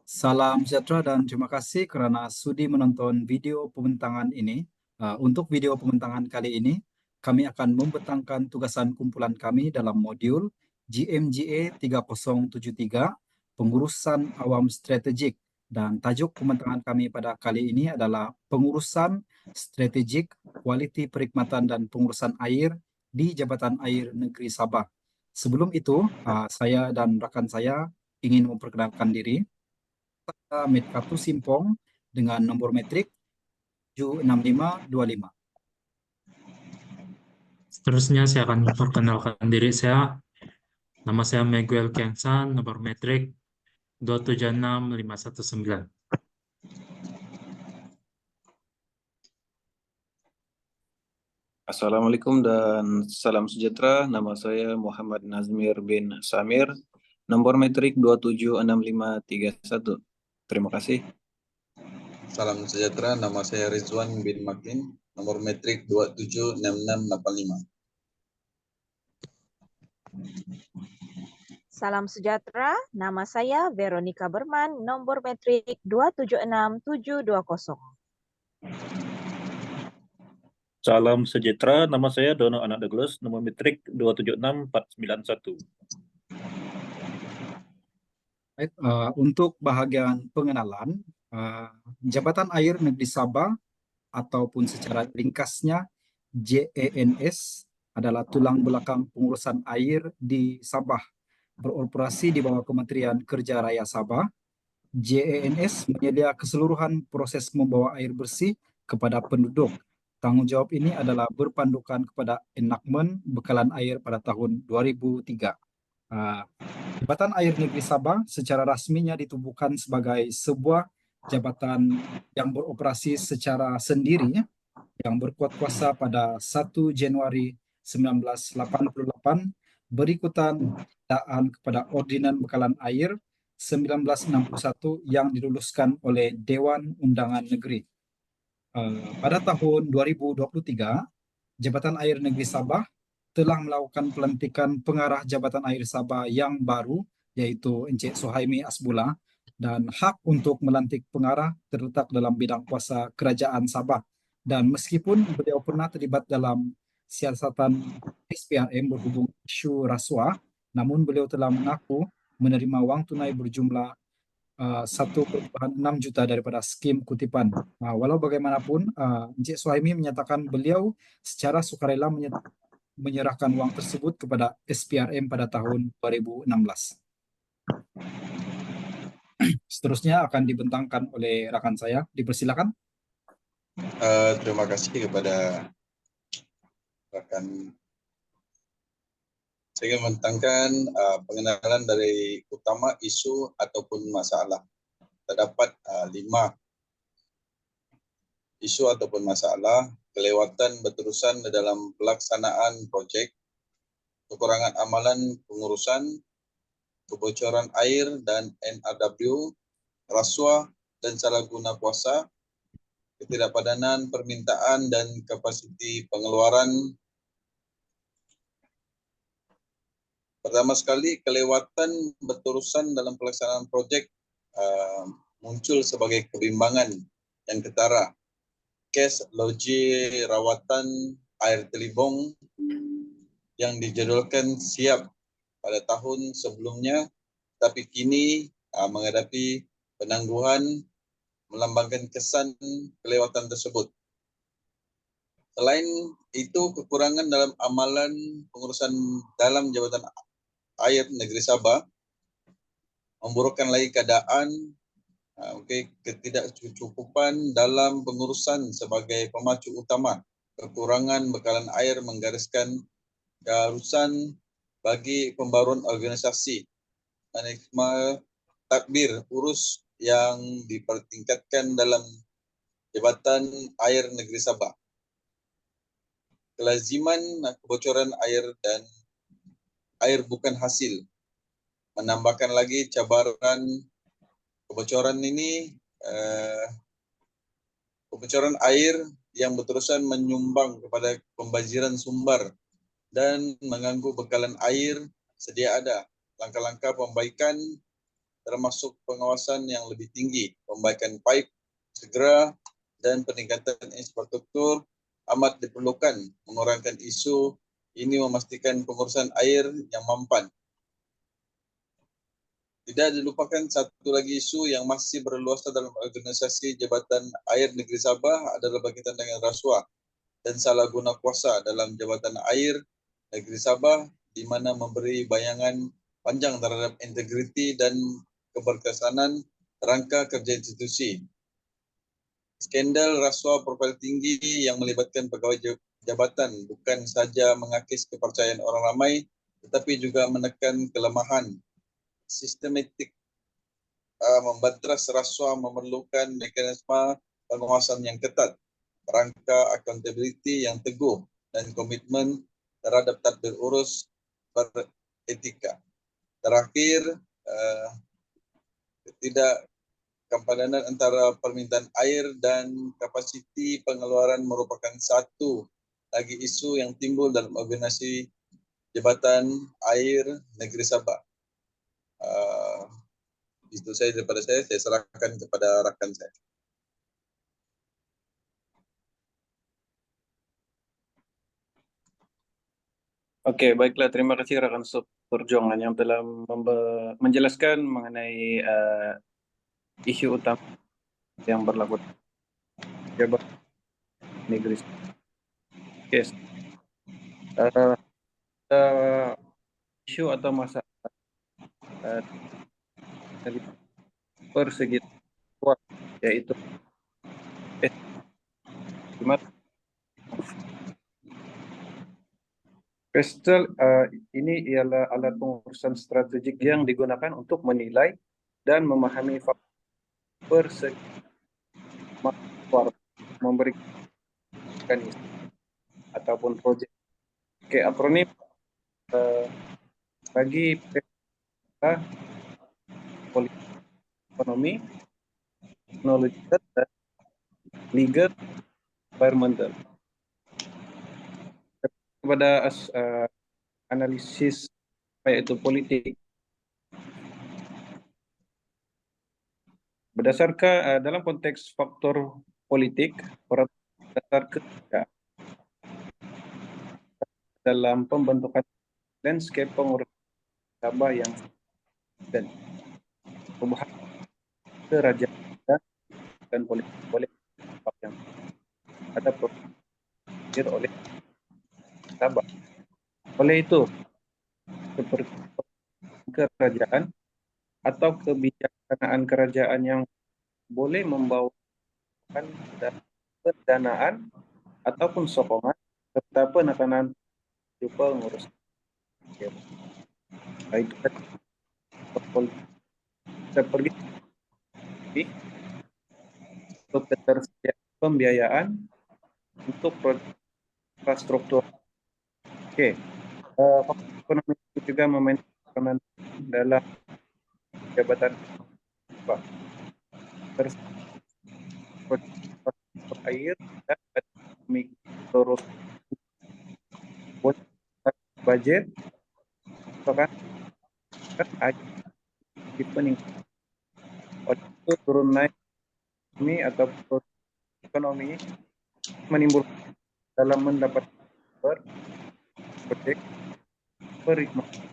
Salam sejahtera dan terima kasih karena sudi menonton video pembentangan ini. Untuk video pembentangan kali ini, kami akan membentangkan tugasan kumpulan kami dalam modul GMGA 3073, Pengurusan Awam Strategik. Dan tajuk pembentangan kami pada kali ini adalah Pengurusan Strategik, Kualiti Perkhidmatan dan Pengurusan Air di Jabatan Air Negeri Sabah. Sebelum itu, saya dan rekan saya ingin memperkenalkan diri. Metkatu Simpong dengan nomor metrik 76525. Seterusnya saya akan memperkenalkan diri saya. Nama saya Miguel Kiansan, nomor metrik 276519. Assalamualaikum dan salam sejahtera. Nama saya Muhammad Nazmir bin Samir, nomor metrik 276531. Terima kasih. Salam sejahtera, nama saya Rizwan bin Makin, nomor metrik 276685. Salam sejahtera, nama saya Veronica Berman, nomor metrik 276720. Salam sejahtera, nama saya Dono Anak Douglas, nomor metrik 276491. Baik, untuk bahagian pengenalan, Jabatan Air Negeri Sabah ataupun secara ringkasnya JANS adalah tulang belakang pengurusan air di Sabah, beroperasi di bawah Kementerian Kerja Raya Sabah. JANS menyedia keseluruhan proses membawa air bersih kepada penduduk. Tanggung jawab ini adalah berpandukan kepada enakmen bekalan air pada tahun 2003. Jabatan Air Negeri Sabah secara rasminya ditubuhkan sebagai sebuah jabatan yang beroperasi secara sendiri yang berkuat kuasa pada 1 Januari 1988 berikutan pindaan kepada Ordinan Bekalan Air 1961 yang diluluskan oleh Dewan Undangan Negeri. Pada tahun 2023, Jabatan Air Negeri Sabah telah melakukan pelantikan pengarah Jabatan Air Sabah yang baru, yaitu Encik Suhaimi Asbullah, dan hak untuk melantik pengarah terletak dalam bidang kuasa Kerajaan Sabah. Dan meskipun beliau pernah terlibat dalam siasatan SPRM berhubung isu rasuah, namun beliau telah mengaku menerima wang tunai berjumlah 1,6 juta daripada skim kutipan. Walau bagaimanapun, Encik Suhaimi menyatakan beliau secara sukarela menyerahkan wang tersebut kepada SPRM pada tahun 2016. Seterusnya akan dibentangkan oleh rekan saya. Dipersilakan. Terima kasih kepada rekan. Saya ingin membentangkan pengenalan dari utama isu ataupun masalah. Terdapat 5 isu ataupun masalah: kelewatan berterusan dalam pelaksanaan projek, kekurangan amalan pengurusan, kebocoran air dan NRW, rasuah dan salah guna kuasa, ketidakpadanan permintaan dan kapasiti pengeluaran. Pertama sekali, kelewatan berterusan dalam pelaksanaan projek muncul sebagai kebimbangan yang ketara. Kes loji rawatan air Telibong yang dijadwalkan siap pada tahun sebelumnya, tapi kini menghadapi penangguhan melambangkan kesan kelewatan tersebut. Selain itu, kekurangan dalam amalan pengurusan dalam Jabatan Air Negeri Sabah memburukkan lagi keadaan ketidakcukupan dalam pengurusan sebagai pemacu utama. Kekurangan bekalan air menggariskan keharusan bagi pembaruan organisasi, manajemen tadbir urus yang dipertingkatkan dalam Jabatan Air Negeri Sabah. Kelaziman kebocoran air dan air bukan hasil menambahkan lagi cabaran kebocoran ini. Kebocoran air yang berterusan menyumbang kepada pembaziran sumber dan mengganggu bekalan air sedia ada. Langkah-langkah perbaikan termasuk pengawasan yang lebih tinggi, pembaikan pipe segera, dan peningkatan infrastruktur amat diperlukan. Mengurangkan isu ini memastikan pengurusan air yang mampan. Tidak dilupakan satu lagi isu yang masih berluasan dalam organisasi Jabatan Air Negeri Sabah adalah berkaitan dengan rasuah dan salah guna kuasa dalam Jabatan Air Negeri Sabah, di mana memberi bayangan panjang terhadap integriti dan keberkesanan rangka kerja institusi. Skandal rasuah profil tinggi yang melibatkan pegawai jabatan bukan saja mengakis kepercayaan orang ramai, tetapi juga menekan kelemahan sistematik. Membatras rasuah memerlukan mekanisme pengawasan yang ketat, rangka accountability yang teguh, dan komitmen terhadap tadbir urus beretika. Terakhir, tidak kepadangan antara permintaan air dan kapasiti pengeluaran merupakan satu lagi isu yang timbul dalam organisasi Jabatan Air Negeri Sabah. Itu saja daripada saya serahkan kepada rakan saya. Oke, baiklah. Terima kasih rekan seperjuangan yang telah menjelaskan mengenai isu utama yang berlaku Jabatan Negeri. Yes. Isu atau masalah persegi yaitu PESTEL ini ialah alat pengurusan strategik yang digunakan untuk menilai dan memahami faktor persegi memberikan ataupun proyek. Oke, akronim bagi PESTEL politik, ekonomi, teknologi, dan legal, environmental. Kepada analisis yaitu politik, berdasarkan dalam konteks faktor politik, berdasarkan dalam pembentukan landscape pengurusan Sabah yang dan perubahan kerajaan dan politik yang ada produksi oleh Sabah. Oleh itu, seperti kerajaan atau kebijaksanaan kerajaan yang boleh membawa pendanaan ataupun sokongan serta penekanan pengurusan. Itu kita pergi untuk ketersediaan pembiayaan untuk proyek infrastruktur. Oke, ekonomi juga memainkan peranan dalam jabatan air dan terus budget bahkan peningkatan itu turun naik ini atau ekonomi menimbulkan dalam mendapat proyek perikmatan.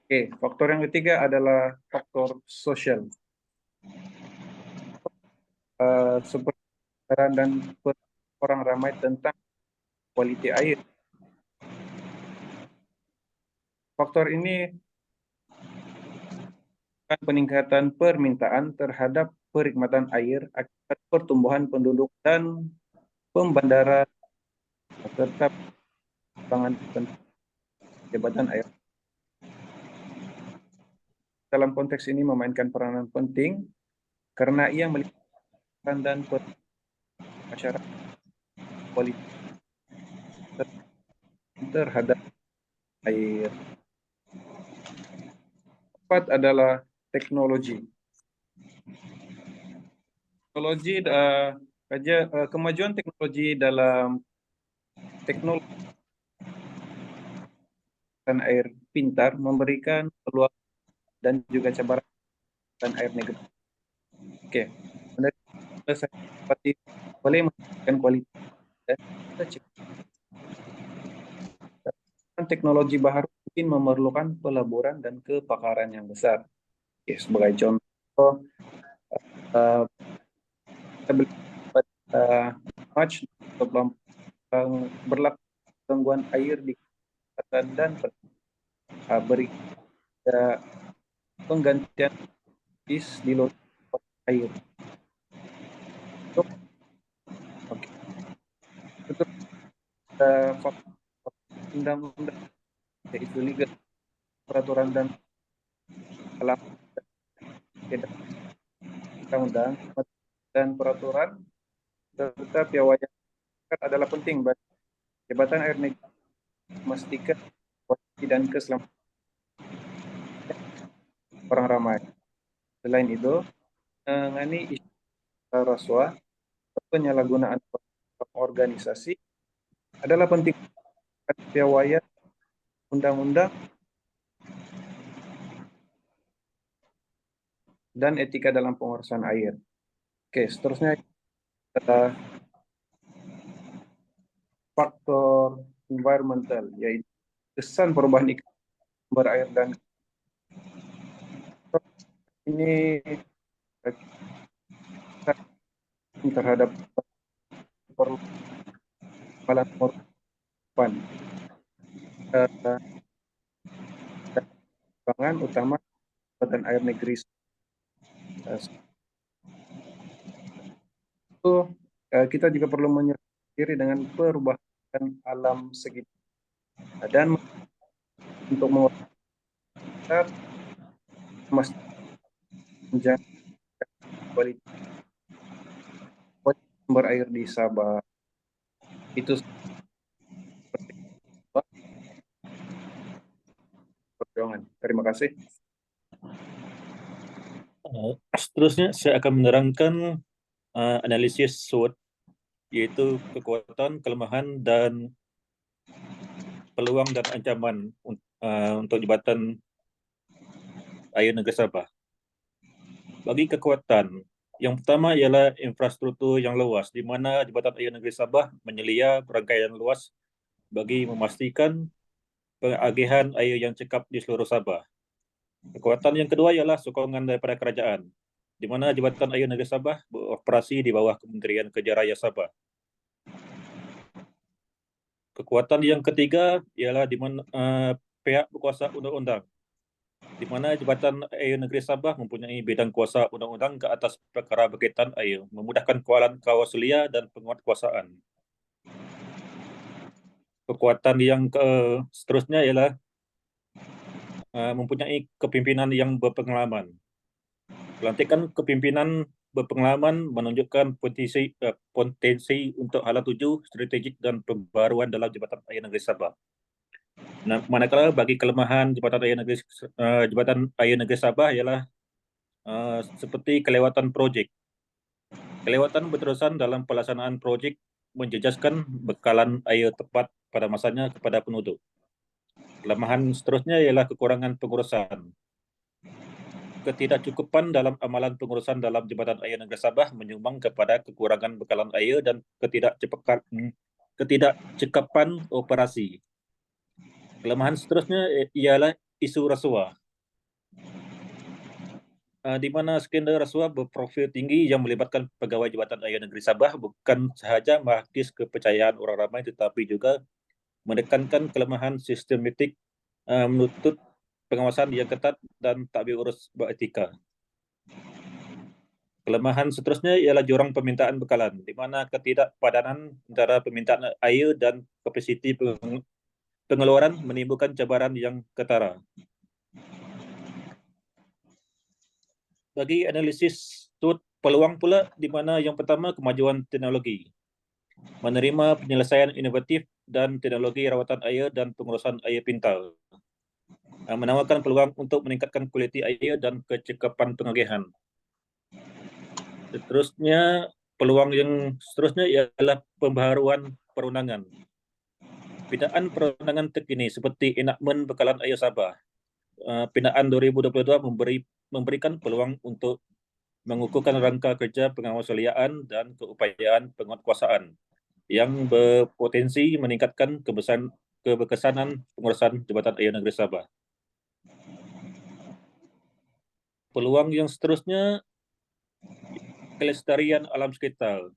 Oke, faktor yang ketiga adalah faktor sosial. Seperti dan orang ramai tentang kualitas air. Faktor ini akan peningkatan permintaan terhadap perkhidmatan air akibat pertumbuhan penduduk dan pembandaran serta pengembangan jabatan air. Dalam konteks ini memainkan peranan penting karena ia melibatkan dan masyarakat politik terhadap air. Keempat adalah teknologi. Kemajuan teknologi dalam teknologi dan air pintar memberikan peluang dan juga cabaran air negeri. Oke, saya dapat boleh meningkatkan kualitas dan teknologi baru mungkin memerlukan pelaburan dan kepakaran yang besar. Oke, sebagai contoh, kita beli March berlaku gangguan air di kota dan beri penggantian di luar air. Oke. Untuk undang-undang yaitu legal peraturan dan alam undang-undang dan peraturan serta piawaian adalah penting bagi Jabatan Air Negeri memastikan kualitas dan keselamatan orang ramai. Selain itu, menangani isu rasuah atau penyalahgunaan organisasi adalah penting piawaian undang-undang dan etika dalam pengurusan air. Oke, seterusnya adalah faktor environmental, yaitu kesan perubahan iklim sumber air dan ini terhadap perkembangan utama Jabatan Air Negeri. Itu kita juga perlu menyesuaikan diri dengan perubahan alam sekitar dan untuk memastikan menjaga kualitas sumber air di Sabah. Itu perjuangan. Terima kasih. Seterusnya saya akan menerangkan analisis SWOT, yaitu kekuatan, kelemahan, dan peluang dan ancaman untuk Jabatan Air Negeri Sabah. Bagi kekuatan, yang pertama ialah infrastruktur yang luas, di mana Jabatan Air Negeri Sabah menyelia rangkaian luas bagi memastikan pengagihan air yang cekap di seluruh Sabah. Kekuatan yang kedua ialah sokongan daripada kerajaan, di mana Jabatan Air Negeri Sabah beroperasi di bawah Kementerian Kerja Raya Sabah. Kekuatan yang ketiga ialah di mana pihak berkuasa undang-undang, di mana Jabatan Air Negeri Sabah mempunyai bidang kuasa undang-undang ke atas perkara berkaitan air, memudahkan kawasan dan penguatkuasaan. Kekuatan yang seterusnya ialah mempunyai kepimpinan yang berpengalaman. Pelantikan kepimpinan berpengalaman menunjukkan potensi untuk hala tuju, strategik dan pembaruan dalam Jabatan Air Negeri Sabah. Nah, manakala bagi kelemahan Jabatan Air Negeri Sabah ialah seperti kelewatan projek. Kelewatan berterusan dalam pelaksanaan projek menjejaskan bekalan air tepat pada masanya kepada penduduk. Kelemahan seterusnya ialah kekurangan pengurusan. Ketidakcukupan dalam amalan pengurusan dalam Jabatan Air Negeri Sabah menyumbang kepada kekurangan bekalan air dan ketidakcekapan operasi. Kelemahan seterusnya ialah isu rasuah, di mana skandal rasuah berprofil tinggi yang melibatkan pegawai Jabatan Air Negeri Sabah bukan sahaja menghakis kepercayaan orang ramai tetapi juga menekankan kelemahan sistematik, menuntut pengawasan yang ketat dan tak berurus beretika. Kelemahan seterusnya ialah jurang permintaan bekalan, di mana ketidakpadanan antara permintaan air dan kapasiti pengeluaran menimbulkan cabaran yang ketara. Bagi analisis peluang pula, di mana yang pertama kemajuan teknologi, menerima penyelesaian inovatif dan teknologi rawatan air dan pengurusan air pintar, menawarkan peluang untuk meningkatkan kualiti air dan kecekapan pengagihan. Seterusnya, peluang yang seterusnya ialah pembaharuan perundangan. Bidaan perundangan terkini seperti enakmen bekalan air Sabah, Pinaan 2022 memberikan peluang untuk mengukuhkan rangka kerja pengawasaliaan dan keupayaan penguatkuasaan yang berpotensi meningkatkan keberkesanan pengurusan Jabatan Air Negeri Sabah. Peluang yang seterusnya, kelestarian alam sekitar,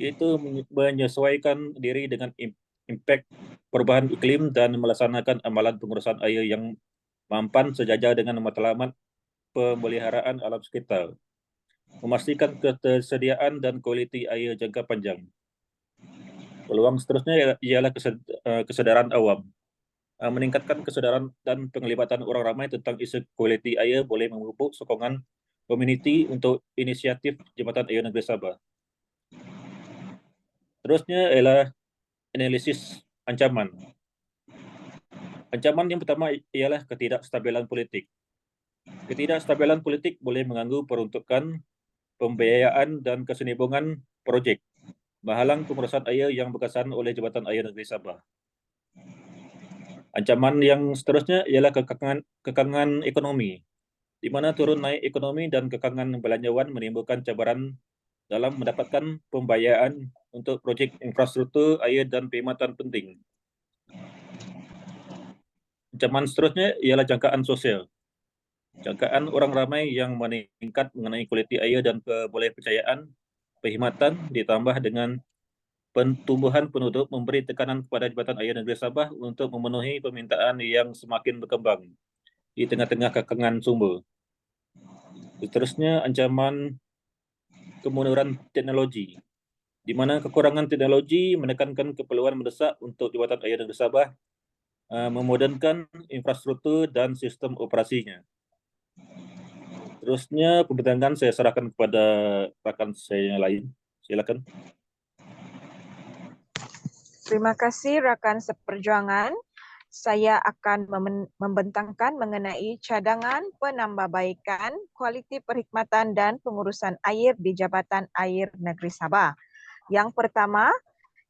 yaitu menyesuaikan diri dengan impak perubahan iklim dan melaksanakan amalan pengurusan air yang mampan sejajar dengan matlamat pemeliharaan alam sekitar, memastikan ketersediaan dan kualiti air jangka panjang. Peluang seterusnya ialah kesedaran awam. Meningkatkan kesedaran dan penglibatan orang ramai tentang isu kualiti air boleh memupuk sokongan komuniti untuk inisiatif Jabatan Air Negeri Sabah. Terusnya ialah analisis ancaman. Ancaman yang pertama ialah ketidakstabilan politik. Ketidakstabilan politik boleh mengganggu peruntukan, pembiayaan dan kesinambungan projek, menghalang pengurusan air yang berkesan oleh Jabatan Air Negeri Sabah. Ancaman yang seterusnya ialah kekangan ekonomi, di mana turun naik ekonomi dan kekangan belanjawan menimbulkan cabaran dalam mendapatkan pembiayaan untuk projek infrastruktur air dan perkhidmatan penting. Ancaman seterusnya ialah jangkaan sosial. Jangkaan orang ramai yang meningkat mengenai kualiti air dan kebolehpercayaan perkhidmatan ditambah dengan pertumbuhan penduduk memberi tekanan kepada Jabatan Air Negeri Sabah untuk memenuhi permintaan yang semakin berkembang di tengah-tengah kekangan sumber. Seterusnya, ancaman kemunduran teknologi, di mana kekurangan teknologi menekankan keperluan mendesak untuk Jabatan Air Negeri Sabah memodernkan infrastruktur dan sistem operasinya. Terusnya, pembintangan saya serahkan kepada rakan saya yang lain. Silakan. Terima kasih rakan seperjuangan. Saya akan membentangkan mengenai cadangan penambahbaikan kualiti perkhidmatan dan pengurusan air di Jabatan Air Negeri Sabah. Yang pertama,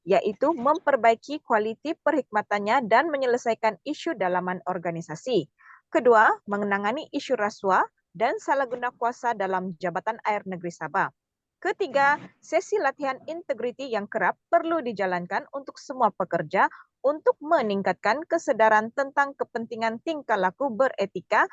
yaitu memperbaiki kualiti perkhidmatannya dan menyelesaikan isu dalaman organisasi. Kedua, menangani isu rasuah dan salah guna kuasa dalam Jabatan Air Negeri Sabah. Ketiga, sesi latihan integriti yang kerap perlu dijalankan untuk semua pekerja untuk meningkatkan kesedaran tentang kepentingan tingkah laku beretika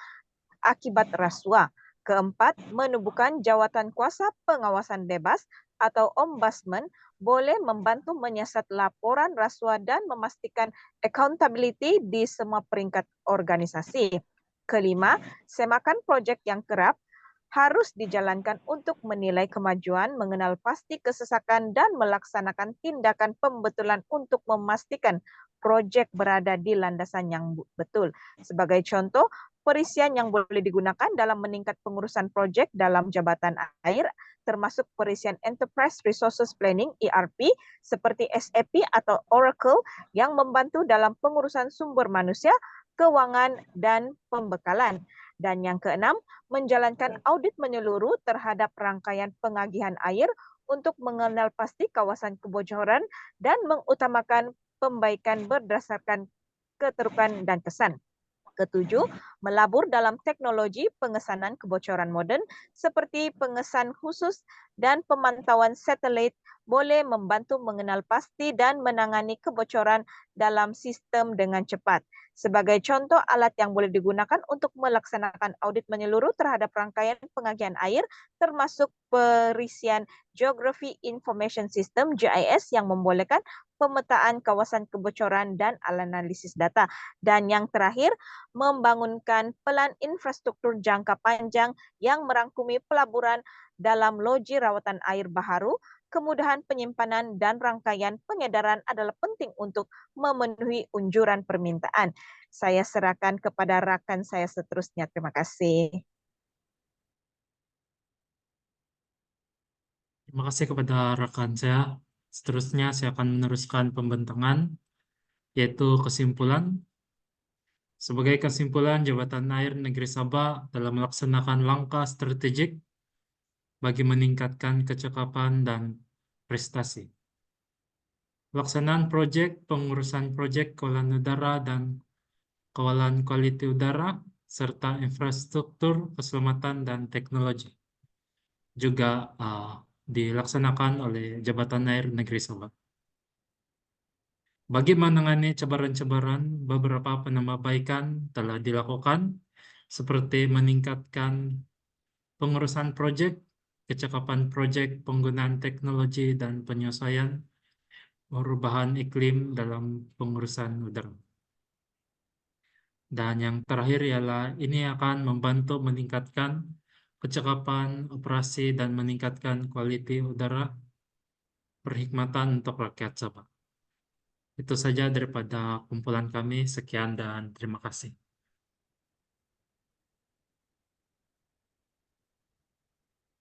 akibat rasuah. Keempat, menubuhkan jawatan kuasa pengawasan bebas atau ombudsman boleh membantu menyiasat laporan rasuah dan memastikan accountability di semua peringkat organisasi. Kelima, semakan projek yang kerap harus dijalankan untuk menilai kemajuan, mengenal pasti kesesakan dan melaksanakan tindakan pembetulan untuk memastikan projek berada di landasan yang betul. Sebagai contoh, perisian yang boleh digunakan dalam meningkat pengurusan projek dalam Jabatan Air termasuk perisian Enterprise Resources Planning ERP seperti SAP atau Oracle yang membantu dalam pengurusan sumber manusia, keuangan dan pembekalan. Dan yang keenam, menjalankan audit menyeluruh terhadap rangkaian pengagihan air untuk mengenal pasti kawasan kebocoran dan mengutamakan pembaikan berdasarkan keterukan dan kesan. Ketujuh, melabur dalam teknologi pengesanan kebocoran moden seperti pengesan khusus dan pemantauan satelit boleh membantu mengenal pasti dan menangani kebocoran dalam sistem dengan cepat. Sebagai contoh, alat yang boleh digunakan untuk melaksanakan audit menyeluruh terhadap rangkaian pengagihan air termasuk perisian Geography Information System GIS yang membolehkan pemetaan kawasan kebocoran dan analisis data. Dan yang terakhir, membangunkan pelan infrastruktur jangka panjang yang merangkumi pelaburan dalam loji rawatan air baharu, kemudahan penyimpanan dan rangkaian pengedaran adalah penting untuk memenuhi unjuran permintaan. Saya serahkan kepada rakan saya seterusnya. Terima kasih. Terima kasih kepada rekan saya. Seterusnya saya akan meneruskan pembentangan, yaitu kesimpulan. Sebagai kesimpulan, Jabatan Air Negeri Sabah dalam melaksanakan langkah strategik bagi meningkatkan kecakapan dan prestasi. Pelaksanaan proyek, pengurusan proyek Kaulan Udara dan kawalan kualitas udara, serta infrastruktur keselamatan dan teknologi. Juga dilaksanakan oleh Jabatan Air Negeri Sabah. Bagi menangani cabaran-cabaran, beberapa penambahbaikan telah dilakukan, seperti meningkatkan pengurusan proyek, kecakapan proyek, penggunaan teknologi, dan penyesuaian perubahan iklim dalam pengurusan udara. Dan yang terakhir ialah ini akan membantu meningkatkan kecakapan operasi dan meningkatkan kualitas udara perkhidmatan untuk rakyat Sabah. Itu saja daripada kumpulan kami. Sekian dan terima kasih.